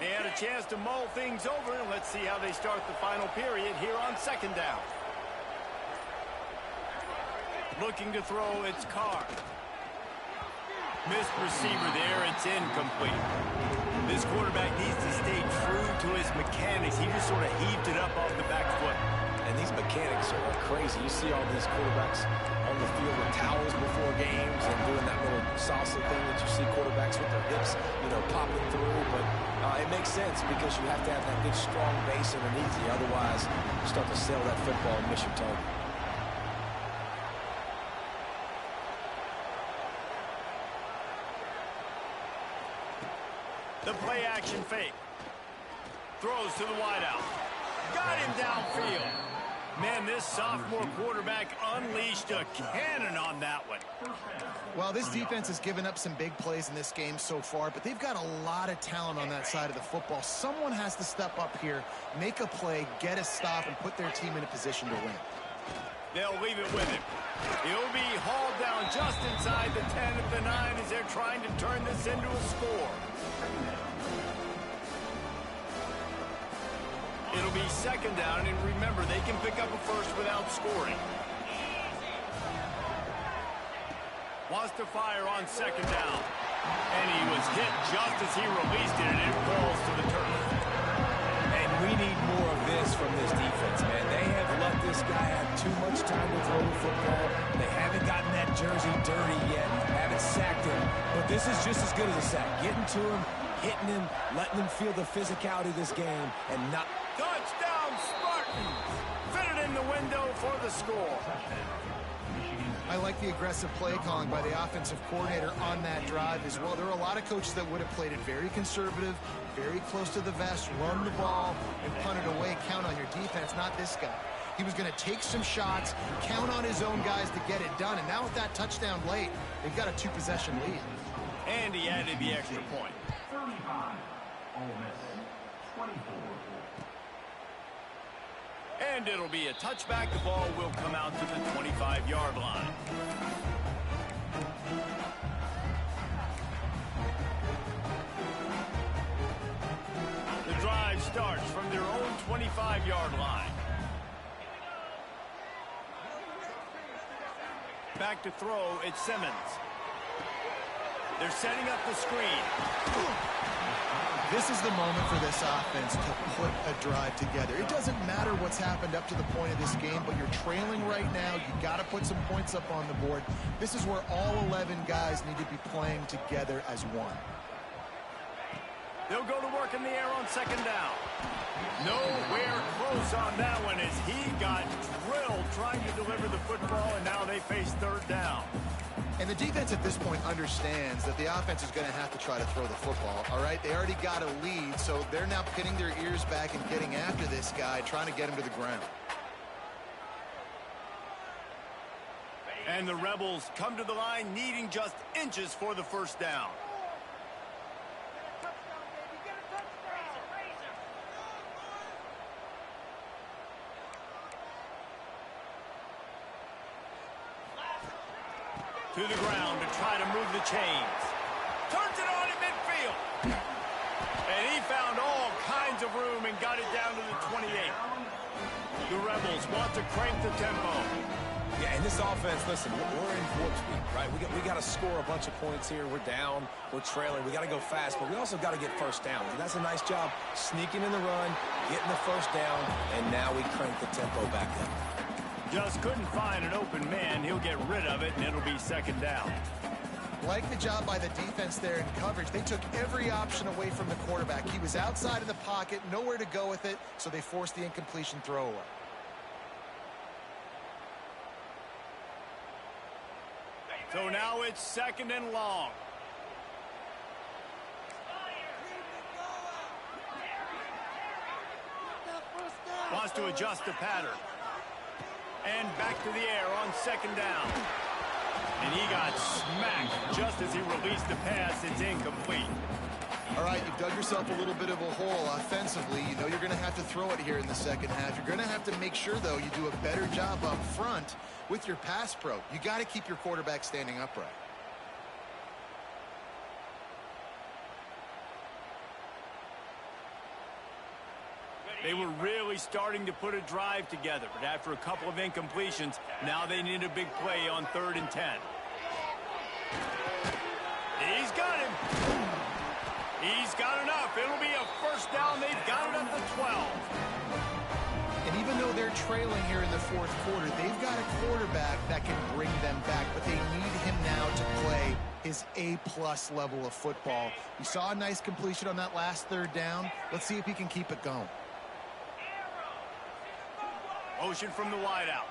[SPEAKER 1] And a chance to mull things over, and let's see how they start the final period here on second down. Looking to throw, it's Carr. Missed receiver there, it's incomplete. This quarterback needs to stay true to his mechanics. He just sort of heaved it up off the back foot.
[SPEAKER 2] And these mechanics are crazy. You see all these quarterbacks on the field with towels before games and doing that little salsa thing that you see quarterbacks with their hips, popping through. But it makes sense because you have to have that good, strong base underneath you. Otherwise, you start to sail that football and miss your target.
[SPEAKER 1] The play action fake. Throws to the wideout. Got him downfield. Man, this sophomore quarterback unleashed a cannon on that one.
[SPEAKER 3] Well, this defense has given up some big plays in this game so far, but they've got a lot of talent on that side of the football. Someone has to step up here, make a play, get a stop, and put their team in a position to win.
[SPEAKER 1] They'll leave it with him. He'll be hauled down just inside the 10 at the 9 as they're trying to turn this into a score. It'll be second down, and remember, they can pick up a first without scoring. Wants to fire on second down. And he was hit just as he released it, and it falls to the turf.
[SPEAKER 2] And we need more of this from this defense, man. They have let this guy have too much time to throw the football. They haven't gotten that jersey dirty yet, haven't sacked him. But this is just as good as a sack. Getting to him, hitting him, letting him feel the physicality of this game, and not...
[SPEAKER 1] Touchdown, Spartans! Fitted in the window for the score.
[SPEAKER 3] I like the aggressive play calling by the offensive coordinator on that drive as well. There are a lot of coaches that would have played it very conservative, very close to the vest, run the ball, and punt it away. Count on your defense, not this guy. He was going to take some shots, count on his own guys to get it done, and now with that touchdown late, they've got a two-possession lead.
[SPEAKER 1] And he added the extra point.
[SPEAKER 5] 35, Ole Miss, 24.
[SPEAKER 1] And it'll be a touchback. The ball will come out to the 25-yard line. The drive starts from their own 25-yard line. Back to throw, it's Simmons. They're setting up the screen.
[SPEAKER 3] This is the moment for this offense to put a drive together. It doesn't matter what's happened up to the point of this game, but you're trailing right now. You got to put some points up on the board. This is where all 11 guys need to be playing together as one.
[SPEAKER 1] They'll go to work in the air on second down. Nowhere close on that one as he got drilled trying to deliver the football, and now they face third down.
[SPEAKER 3] And the defense at this point understands that the offense is going to have to try to throw the football, all right? They already got a lead, so they're now pinning their ears back and getting after this guy, trying to get him to the ground.
[SPEAKER 1] And the Rebels come to the line needing just inches for the first down. To the ground to try to move the chains. Turns it on in midfield. And he found all kinds of room and got it down to the 28. The Rebels want to crank the tempo.
[SPEAKER 2] Yeah, and this offense, listen, we're in warp speed, right? We got to score a bunch of points here. We're down. We're trailing. We got to go fast, but we also got to get first down. And that's a nice job sneaking in the run, getting the first down, and now we crank the tempo back up.
[SPEAKER 1] Just couldn't find an open man. He'll get rid of it, and it'll be second down.
[SPEAKER 3] Like the job by the defense there in coverage. They took every option away from the quarterback. He was outside of the pocket, nowhere to go with it, so they forced the incompletion throwaway.
[SPEAKER 1] So now it's second and long. Wants to adjust the pattern. And back to the air on second down. And he got smacked just as he released the pass. It's incomplete.
[SPEAKER 3] All right, you've dug yourself a little bit of a hole offensively. You know you're going to have to throw it here in the second half. You're going to have to make sure, though, you do a better job up front with your pass pro. You got to keep your quarterback standing upright.
[SPEAKER 1] They were really starting to put a drive together, but after a couple of incompletions, now they need a big play on 3rd and 10. He's got him. He's got enough. It'll be a first down. They've got it at the 12.
[SPEAKER 3] And even though they're trailing here in the fourth quarter, they've got a quarterback that can bring them back, but they need him now to play his A-plus level of football. You saw a nice completion on that last 3rd down. Let's see if he can keep it going.
[SPEAKER 1] Motion from the wideout.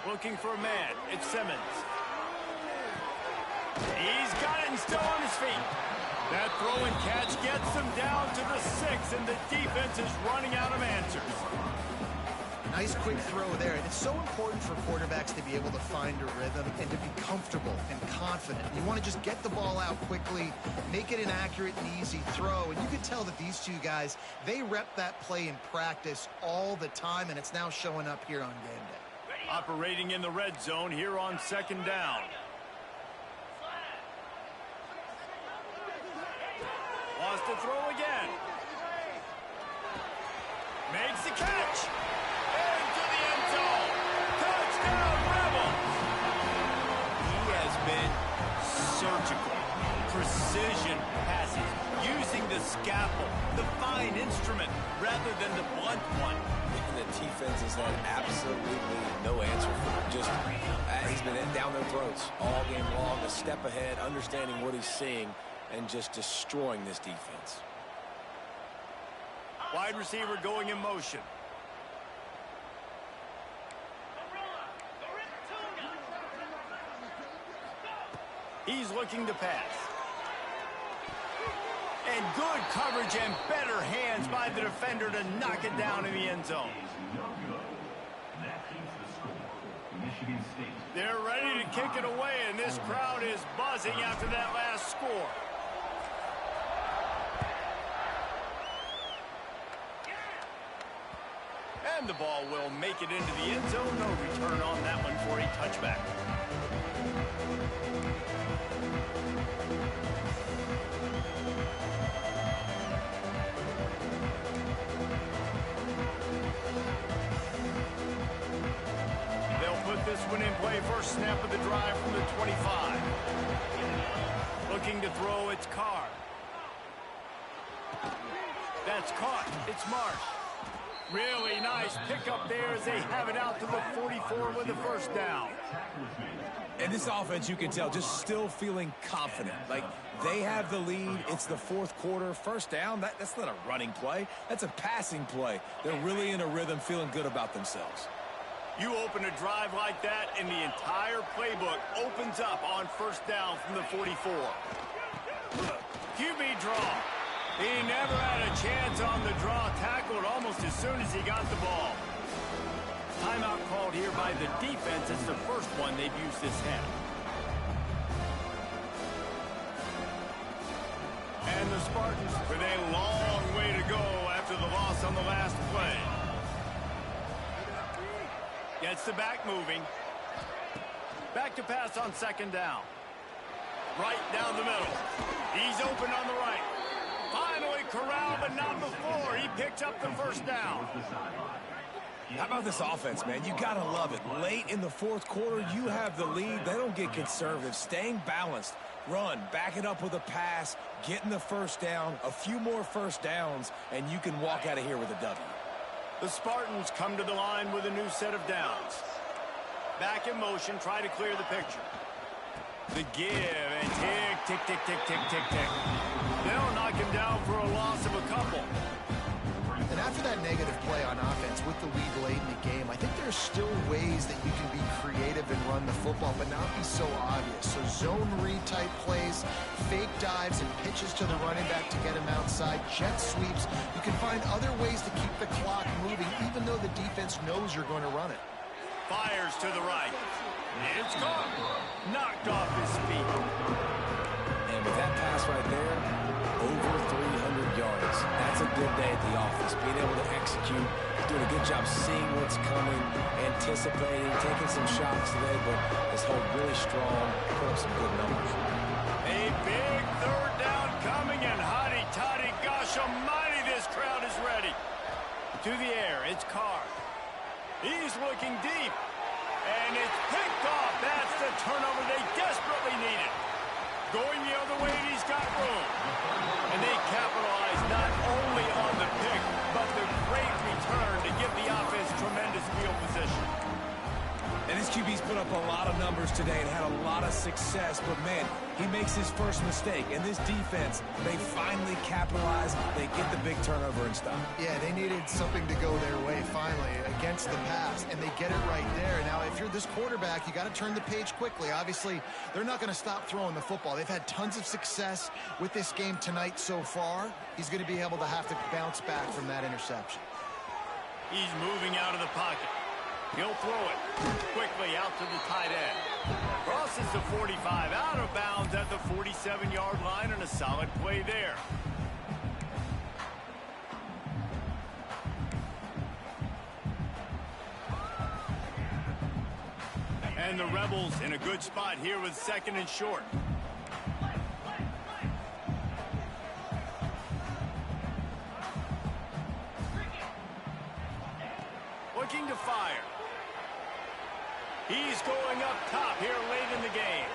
[SPEAKER 1] Looking for a man. It's Simmons. He's got it and still on his feet. That throw and catch gets them down to the 6, and the defense is running out of answers.
[SPEAKER 3] Nice quick throw there. And it's so important for quarterbacks to be able to find a rhythm and to be comfortable and confident. You want to just get the ball out quickly, make it an accurate and easy throw. And you can tell that these two guys, they rep that play in practice all the time, and it's now showing up here on game day.
[SPEAKER 1] Operating in the red zone here on 2nd down. Wants to throw again. Makes the catch. Into the end zone. Touchdown, Rebels. He has been surgical. Precision passes. Using the scalpel, the fine instrument, rather than the blunt one.
[SPEAKER 2] The defense has had absolutely no answer for him. Just, he's been down their throats all game long, a step ahead, understanding what he's seeing, and just destroying this defense.
[SPEAKER 1] Wide receiver going in motion. He's looking to pass. And good coverage and better hands by the defender to knock it down in the end zone. They're ready to kick it away, and this crowd is buzzing after that last score. And the ball will make it into the end zone. No return on that one for a touchback. This one in play. First snap of the drive from the 25. Looking to throw, it's Carr. That's caught. It's Marsh. Really nice pickup there as they have it out to the 44 with the first down.
[SPEAKER 2] And this offense, you can tell, just still feeling confident. Like, they have the lead. It's the fourth quarter. First down, that's not a running play. That's a passing play. They're really in a rhythm, feeling good about themselves.
[SPEAKER 1] You open a drive like that, and the entire playbook opens up on first down from the 44. QB draw. He never had a chance on the draw. Tackled almost as soon as he got the ball. Timeout called here by the defense. It's the first one they've used this half. And the Spartans with a long way to go after the loss on the last play. Gets the back moving. Back to pass on second down. Right down the middle. He's open on the right. Finally corralled, but not before. He picked up the first down.
[SPEAKER 2] How about this offense, man? You got to love it. Late in the fourth quarter, you have the lead. They don't get conservative. Staying balanced. Run, back it up with a pass, getting the first down, a few more first downs, and you can walk out of here with a W.
[SPEAKER 1] The Spartans come to the line with a new set of downs. Back in motion, try to clear the picture. The give, and tick, tick, tick, tick, tick, tick, tick. They'll knock him down for a loss of a couple.
[SPEAKER 3] And after that negative play on offense with the lead late in the game, I think there's still ways that you can be creative and run the football, but not be so obvious. So zone read type plays, fake dives and pitches to the running back to get him outside, jet sweeps. You can find other ways to keep the clock moving, even though the defense knows you're going to run it.
[SPEAKER 1] Fires to the right. It's caught. Knocked off his feet.
[SPEAKER 2] And with that pass right there, over 300 yards. That's a good day at the office. Being able to execute, doing a good job seeing what's coming, anticipating, taking some shots today, but has held really strong, put up some good numbers.
[SPEAKER 1] A big third down coming, and hotty toddy, gosh almighty, this crowd is ready. To the air, it's Carr. He's looking deep, and it's picked off. That's the turnover they desperately needed. Going the other way, and he's got room. And they capitalize not only on the pick, but the great return to give the offense tremendous field position.
[SPEAKER 2] And this QB's put up a lot of numbers today and had a lot of success, but man, he makes his first mistake. And this defense, they finally capitalize. They get the big turnover and stop.
[SPEAKER 3] Yeah, they needed something to go their way finally against the pass, and they get it right there. Now, if you're this quarterback, you got to turn the page quickly. Obviously, they're not going to stop throwing the football. They've had tons of success with this game tonight so far. He's going to be able to have to bounce back from that interception.
[SPEAKER 1] He's moving out of the pocket. He'll throw it quickly out to the tight end. Crosses the 45, out of bounds at the 47-yard line, and a solid play there. And the Rebels in a good spot here with second and short. Looking to fire. He's going up top here late in the game.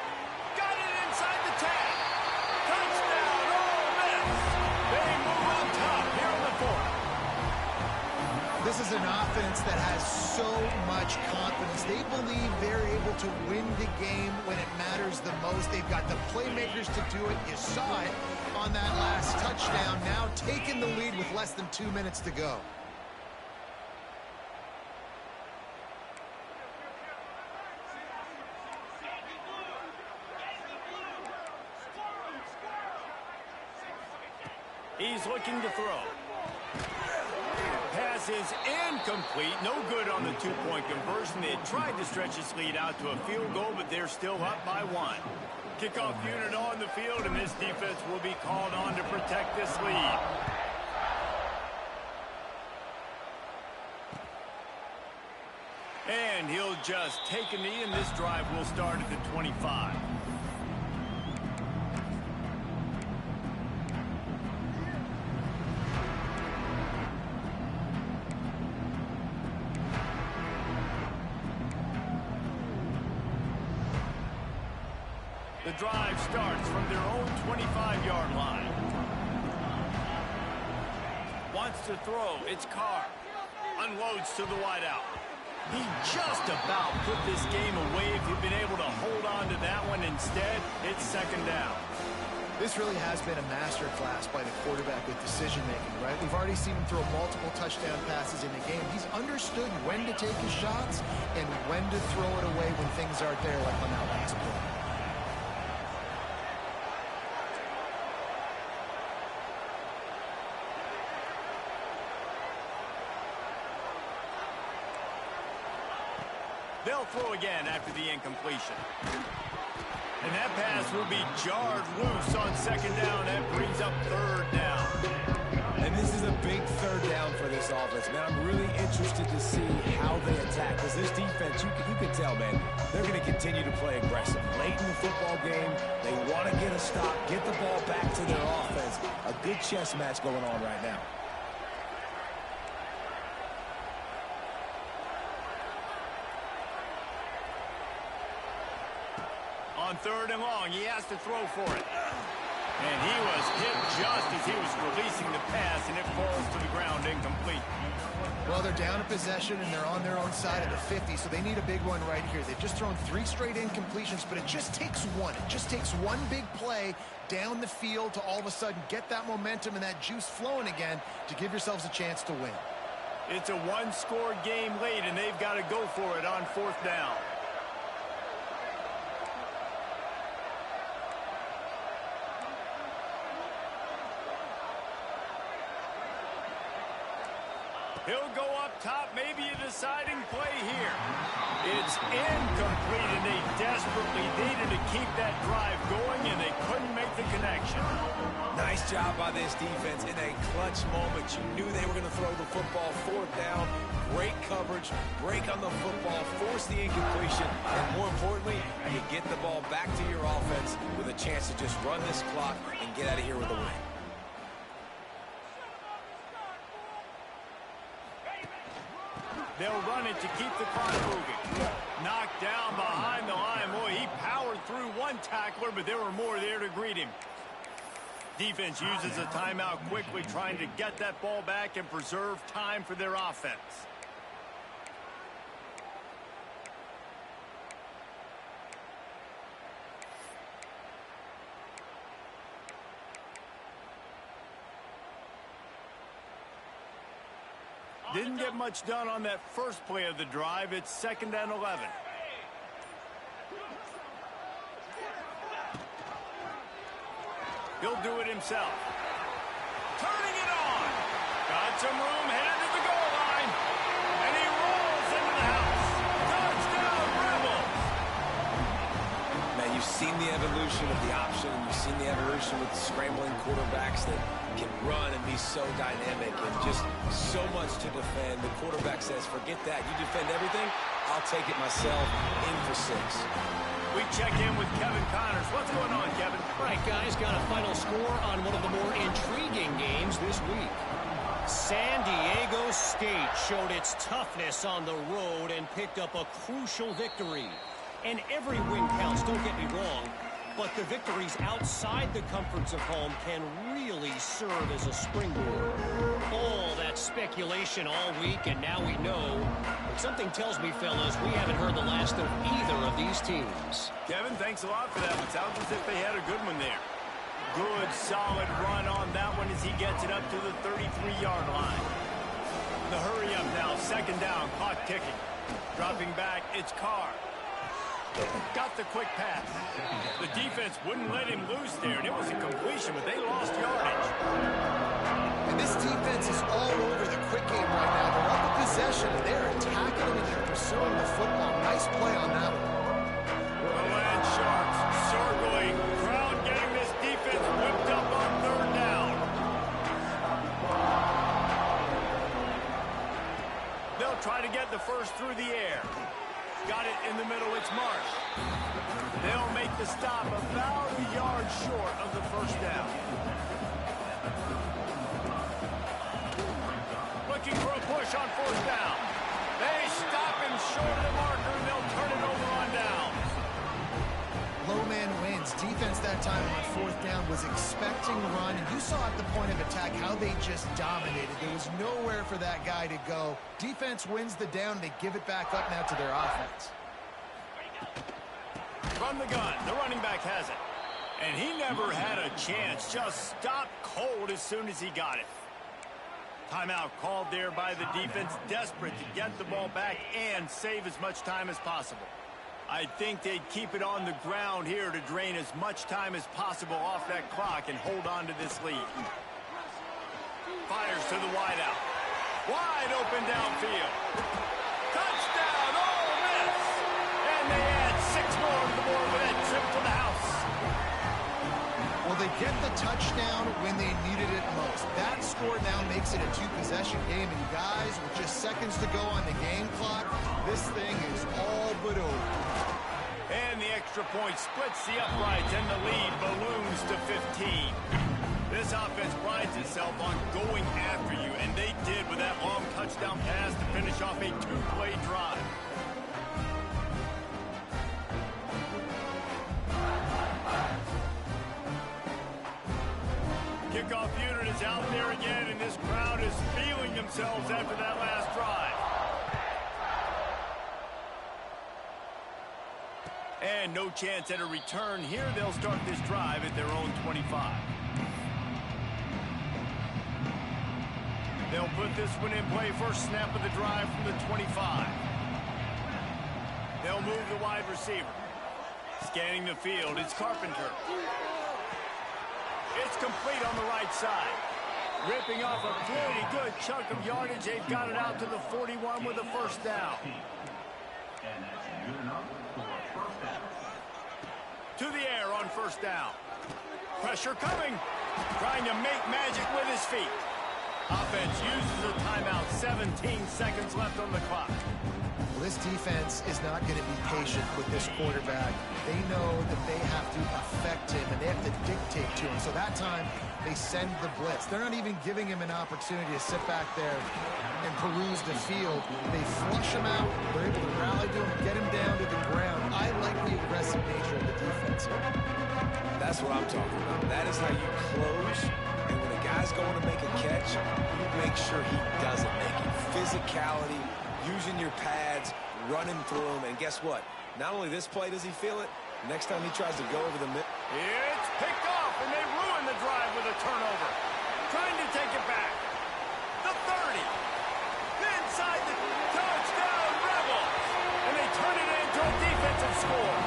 [SPEAKER 1] Got it inside the 10. Touchdown, Ole Miss. They move on top here in the fourth.
[SPEAKER 3] This is an offense that has so much confidence. They believe they're able to win the game when it matters the most. They've got the playmakers to do it. You saw it on that last touchdown. Now taking the lead with less than 2 minutes to go.
[SPEAKER 1] He's looking to throw. Pass is incomplete. No good on the two-point conversion. They had tried to stretch this lead out to a field goal, but they're still up by one. Kickoff unit on the field, and this defense will be called on to protect this lead. And he'll just take a knee, and this drive will start at the 25. The drive starts from their own 25-yard line. Wants to throw. It's Carr. Unloads to the wideout. He just about put this game away if he'd been able to hold on to that one. Instead, it's second down.
[SPEAKER 3] This really has been a masterclass by the quarterback with decision-making, right? We've already seen him throw multiple touchdown passes in the game. He's understood when to take his shots and when to throw it away when things aren't there, like on that last play.
[SPEAKER 1] They'll throw again after the incompletion. And that pass will be jarred loose on second down. That brings up third down.
[SPEAKER 2] And this is a big third down for this offense, man. I'm really interested to see how they attack, because this defense, you can tell, man, they're going to continue to play aggressive. Late in the football game, they want to get a stop, get the ball back to their offense. A good chess match going on right now.
[SPEAKER 1] On third and long, he has to throw for it. And he was hit just as he was releasing the pass, and it falls to the ground incomplete.
[SPEAKER 3] Well, they're down a possession, and they're on their own side of the 50, so they need a big one right here. They've just thrown 3 straight incompletions, but it just takes one. It just takes one big play down the field to all of a sudden get that momentum and that juice flowing again to give yourselves a chance to win.
[SPEAKER 1] It's a one-score game late, and they've got to go for it on fourth down. He'll go up top, maybe a deciding play here. It's incomplete, and they desperately needed to keep that drive going, and they couldn't make the connection.
[SPEAKER 2] Nice job by this defense in a clutch moment. You knew they were going to throw the football. Fourth down, great coverage, break on the football, force the incompletion, and more importantly, you get the ball back to your offense with a chance to just run this clock and get out of here with a win.
[SPEAKER 1] They'll run it to keep the clock moving. Knocked down behind the line. Boy, he powered through one tackler, but there were more there to greet him. Defense uses a timeout quickly, trying to get that ball back and preserve time for their offense. Didn't get much done on that first play of the drive. It's 2nd and 11. He'll do it himself. Turning it on. Got some room, headed to the goal line. And he rolls into the house. Touchdown, Rebels.
[SPEAKER 2] Man, you've seen the evolution of the option, and you've seen the evolution with scrambling quarterbacks that can run and be so dynamic and just so much to defend. The quarterback says, forget that. You defend everything, I'll take it myself. In for 6.
[SPEAKER 1] We check in with Kevin Connors. What's going on, Kevin?
[SPEAKER 4] All right, guys, got a final score on one of the more intriguing games this week. San Diego State showed its toughness on the road and picked up a crucial victory. And every win counts, don't get me wrong, but the victories outside the comforts of home can really serve as a springboard. All that speculation all week, and now we know. But something tells me, fellas, we haven't heard the last of either of these teams.
[SPEAKER 1] Kevin, thanks a lot for that one. Sounds as if they had a good one there. Good, solid run on that one as he gets it up to the 33-yard line. The hurry up now, 2nd down, clock ticking. Dropping back, it's Carr. Got the quick pass. The defense wouldn't let him loose there, and it was a completion, but they lost yardage.
[SPEAKER 3] And this defense is all over the quick game right now. They're up a possession, and they're attacking them, and they're pursuing the football. Nice play on that one.
[SPEAKER 1] The Land Sharks circling. Crowd getting this defense whipped up on 3rd down. They'll try to get the first through the air. Got it in the middle, it's Marsh. They'll make the stop about a yard short of the 1st down. Looking for a push on 4th down. They stop him short of the marker, and they'll turn it over on down.
[SPEAKER 3] Low man wins. Defense that time on 4th down was expecting the run, and you saw at the point of attack how they just dominated. There was nowhere for that guy to go. Defense wins the down. They give it back up now to their offense.
[SPEAKER 1] From the gun, the running back has it. And he never had a chance. Just stopped cold as soon as he got it. Timeout called there by the defense, desperate to get the ball back and save as much time as possible. I think they'd keep it on the ground here to drain as much time as possible off that clock and hold on to this lead. Fires to the wideout. Wide open downfield. Touchdown, Ole Miss! And they add 6 more to the board with that trip to the house.
[SPEAKER 3] Well, they get the touchdown when they needed it most. That score now makes it a 2-possession game. And guys, with just seconds to go on the game clock, this thing is all but over.
[SPEAKER 1] And the extra point splits the uprights, and the lead balloons to 15. This offense prides itself on going after you, and they did with that long touchdown pass to finish off a 2-play drive. Kickoff unit is out there again, and this crowd is feeling themselves after that last drive. And no chance at a return here. They'll start this drive at their own 25. They'll put this one in play. First snap of the drive from the 25. They'll move the wide receiver. Scanning the field, it's Carpenter. It's complete on the right side. Ripping off a pretty good chunk of yardage. They've got it out to the 41 with a first down.
[SPEAKER 5] And that's good enough for a first down.
[SPEAKER 1] To the air on first down. Pressure coming. Trying to make magic with his feet. Offense uses a timeout. 17 seconds left on the clock.
[SPEAKER 3] Well, this defense is not going to be patient with this quarterback. They know that they have to affect him, and they have to dictate to him. So that time, they send the blitz. They're not even giving him an opportunity to sit back there and peruse the field. They flush him out. They're able to rally to him, get him down to the ground. I like the aggressive nature of the defense here.
[SPEAKER 2] That's what I'm talking about. That is how you close. And when a guy's going to make a catch, you make sure he doesn't make it. Physicality, using your pads, running through them. And guess what? Not only this play does he feel it, next time he tries to go over the middle.
[SPEAKER 1] It's picked off, and they ruin the drive with a turnover. Trying to take it back. The 30. Inside the touchdown Rebels. And they turn it into a defensive score.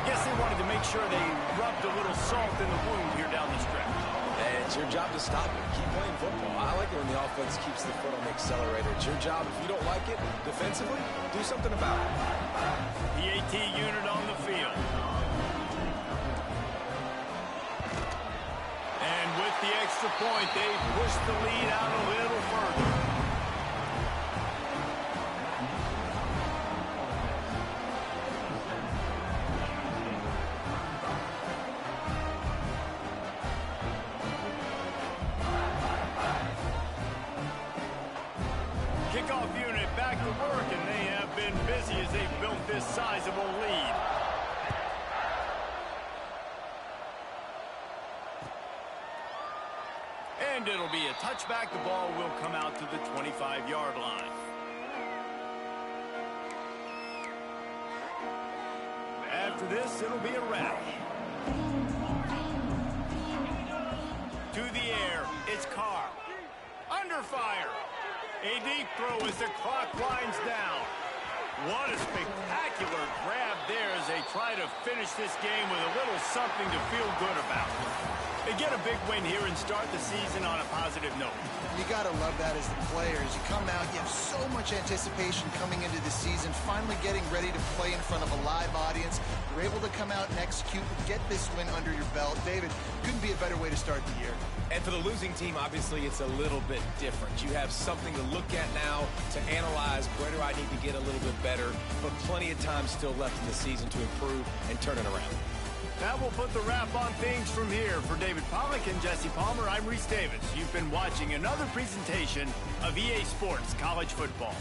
[SPEAKER 1] Guess they wanted to make sure they rubbed a little salt in the wound here down the stretch.
[SPEAKER 2] And it's your job to stop it. Keep playing football. I like it when the offense keeps the foot on the accelerator. It's your job. If you don't like it defensively, do something about it.
[SPEAKER 1] The AT unit on the field. And with the extra point, they push the lead out a little further. Kickoff unit back to work, and they have been busy as they've built this sizable lead. And it'll be a touchback. The ball will come out to the 25-yard line. After this, it'll be a wrap. To the air, it's Carr. Under fire. A deep throw as the clock winds down. What a spectacular grab there as they try to finish this game with a little something to feel good about. They get a big win here and start the season on a positive note.
[SPEAKER 3] You got to love that as the players. You come out, you have so much anticipation coming into the season, finally getting ready to play in front of a live audience. You're able to come out and execute and get this win under your belt. David, couldn't be a better way to start the year.
[SPEAKER 2] And for the losing team, obviously, it's a little bit different. You have something to look at now to analyze where do I need to get a little bit better, but plenty of time still left in the season to improve and turn it around.
[SPEAKER 1] That will put the wrap on things from here. For David Pollack and Jesse Palmer, I'm Reese Davis. You've been watching another presentation of EA Sports College Football.